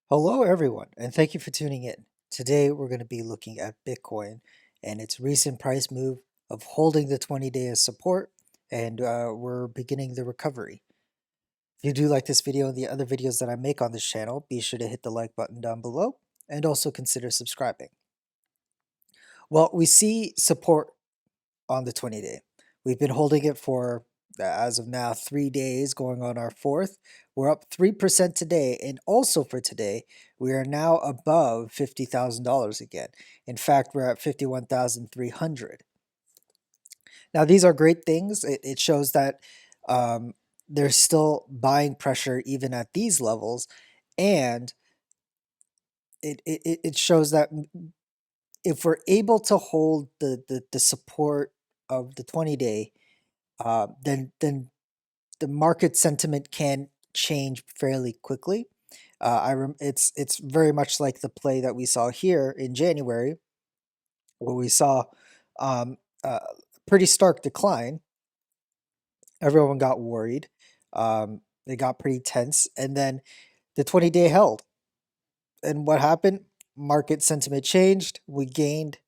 Hello, everyone, and thank you for tuning in. Today, we're going to be looking at Bitcoin and its recent price move of holding the 20-day as support, and we're beginning the recovery. If you do like this video and the other videos that I make on this channel, be sure to hit the like button down below and also consider subscribing. Well, we see support on the 20-day. We've been holding it for, as of now, 3 days, going on our fourth. We're up 3% today, and also for today, we are now above $50,000 again. In fact, we're at 51,300. Now, these are great things. It shows that um, there's still buying pressure even at these levels, and it shows that if we're able to hold the support of the 20-day, then the market sentiment can change fairly quickly. It's very much like the play that we saw here in January, where we saw um, a pretty stark decline. Everyone got worried. It got pretty tense, and then the 20-day held. And what happened? Market sentiment changed. We gained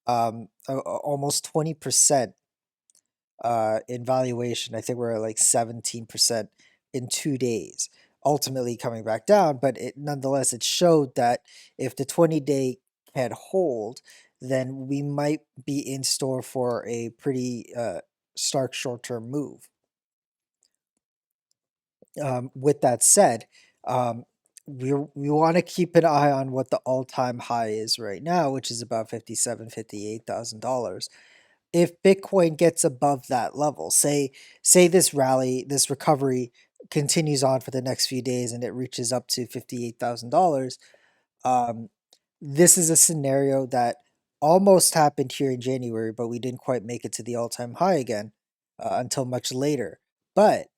almost 20% in valuation. I think we're at like 17% in 2 days, ultimately coming back down. But nonetheless, it showed that if the 20-day can hold, then we might be in store for a pretty stark short-term move. With that said, um, we want to keep an eye on what the all-time high is right now, which is about $58,000. If Bitcoin gets above that level, say this rally, this recovery continues on for the next few days and it reaches up to $58,000, um, this is a scenario that almost happened here in January, but we didn't quite make it to the all-time high again until much later. But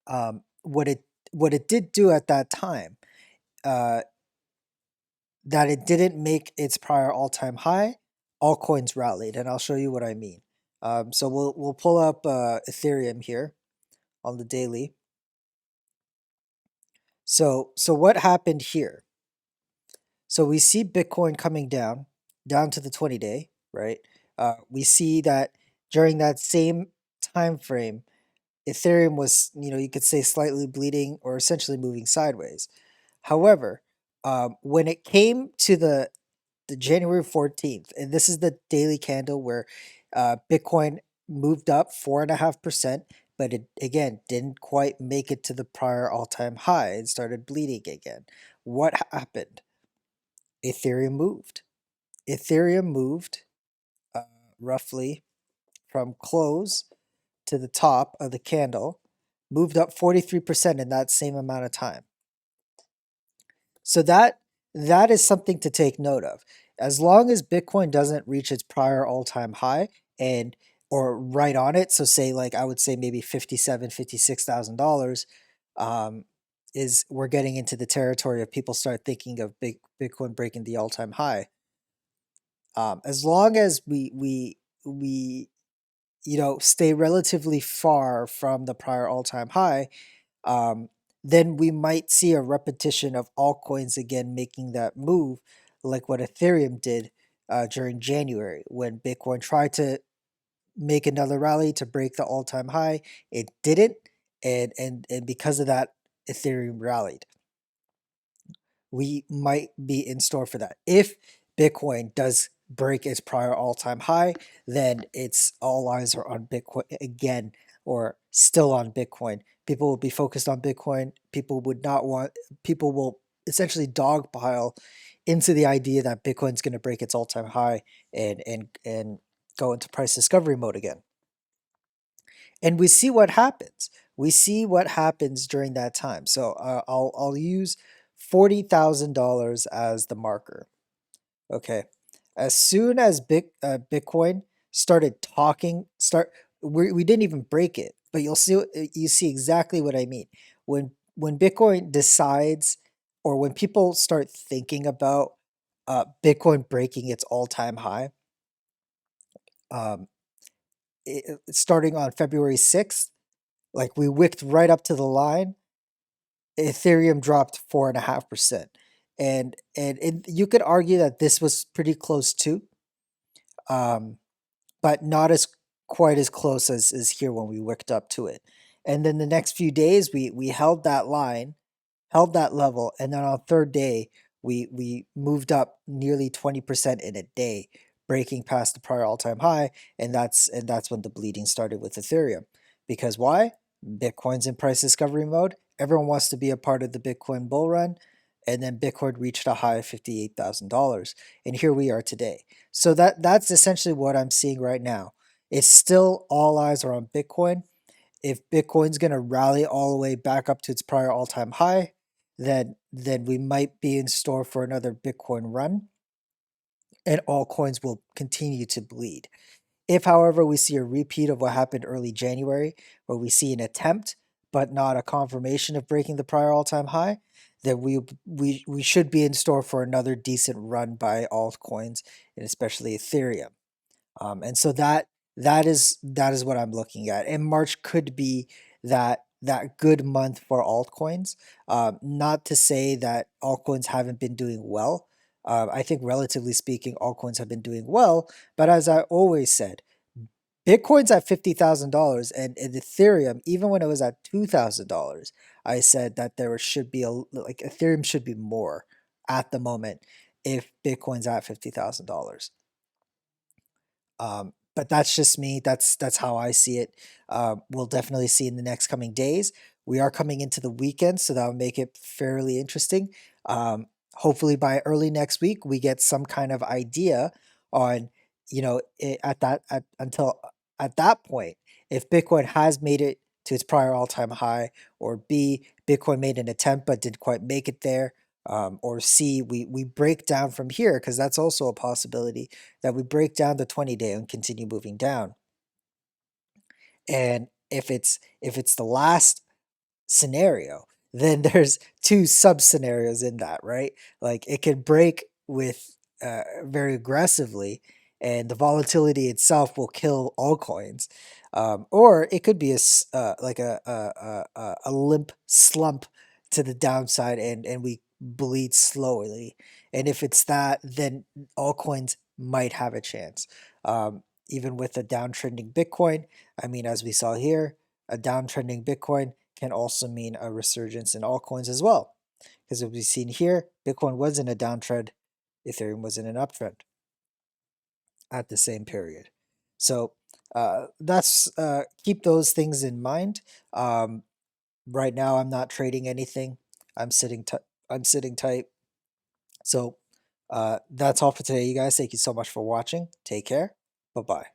um, what it what it did do at that time, uh, that it didn't make its prior all-time high, altcoins rallied, and I'll show you what I mean. So we'll pull up Ethereum here on the daily. So what happened here? So we see Bitcoin coming down to the 20-day, right? We see that during that same time frame, Ethereum was, you could say slightly bleeding or essentially moving sideways. However, when it came to the January 14th, and this is the daily candle where Bitcoin moved up 4.5%, but it again didn't quite make it to the prior all-time high and started bleeding again. What happened? Ethereum moved. Ethereum moved uh, roughly from close to the top of the candle, moved up 43% in that same amount of time. So that is something to take note of. As long as Bitcoin doesn't reach its prior all-time high and or right on it, so say like I would say maybe 57, $56,000, um, is we're getting into the territory of people start thinking of Bitcoin breaking the all-time high. As long as we stay relatively far from the prior all-time high, um, then we might see a repetition of altcoins again making that move, like what Ethereum did during January when Bitcoin tried to make another rally to break the all-time high. It didn't, and because of that, Ethereum rallied. We might be in store for that. If Bitcoin does break its prior all-time high, then it's all eyes are on Bitcoin again, or still on Bitcoin. People will be focused on Bitcoin. People will essentially dogpile into the idea that Bitcoin's going to break its all-time high and go into price discovery mode again. And we see what happens. We see what happens during that time. So I'll use $40,000 as the marker. Okay, as soon as Bitcoin started talking, we didn't even break it, but you see exactly what I mean. When Bitcoin decides, or when people start thinking about Bitcoin breaking its all time high, um, starting on February 6th, like we wicked right up to the line. Ethereum dropped 4.5%. And you could argue that this was pretty close too, um, but not as quite as close as here when we wicked up to it. And then the next few days we held that line, held that level, and then on third day we moved up nearly 20% in a day, breaking past the prior all-time high, and that's when the bleeding started with Ethereum. Because why? Bitcoin's in price discovery mode. Everyone wants to be a part of the Bitcoin bull run, and then Bitcoin reached a high of $58,000, and here we are today. So that's essentially what I'm seeing right now. It's still all eyes are on Bitcoin. If Bitcoin's going to rally all the way back up to its prior all-time high, then we might be in store for another Bitcoin run, and all coins will continue to bleed. If, however, we see a repeat of what happened early January, where we see an attempt but not a confirmation of breaking the prior all-time high, then we should be in store for another decent run by altcoins, and especially Ethereum. And so that is what I'm looking at. And March could be that good month for altcoins. Not to say that altcoins haven't been doing well. I think relatively speaking, altcoins have been doing well. But as I always said, Bitcoin's at $50,000, and Ethereum, even when it was at $2,000, I said that there should be like Ethereum should be more at the moment if Bitcoin's at $50,000. But that's just me. That's how I see it. We'll definitely see in the next coming days. We are coming into the weekend, so that will make it fairly interesting. Hopefully, by early next week, we get some kind of idea on, until at that point, if Bitcoin has made it to its prior all-time high, or B, Bitcoin made an attempt but didn't quite make it there, or C, we break down from here, because that's also a possibility that we break down the 20-day and continue moving down. And if it's the last scenario, then there's two sub scenarios in that, right? Like it could break with very aggressively, and the volatility itself will kill all coins. Or it could be like a limp slump to the downside, and we bleed slowly. And if it's that, then all coins might have a chance. Even with a downtrending Bitcoin, I mean, as we saw here, a downtrending Bitcoin can also mean a resurgence in altcoins as well. Because as we've seen here, Bitcoin was in a downtrend, Ethereum was in an uptrend at the same period. So that's keep those things in mind. Right now, I'm not trading anything. I'm sitting. I'm sitting tight. So that's all for today, you guys. Thank you so much for watching. Take care. Bye bye.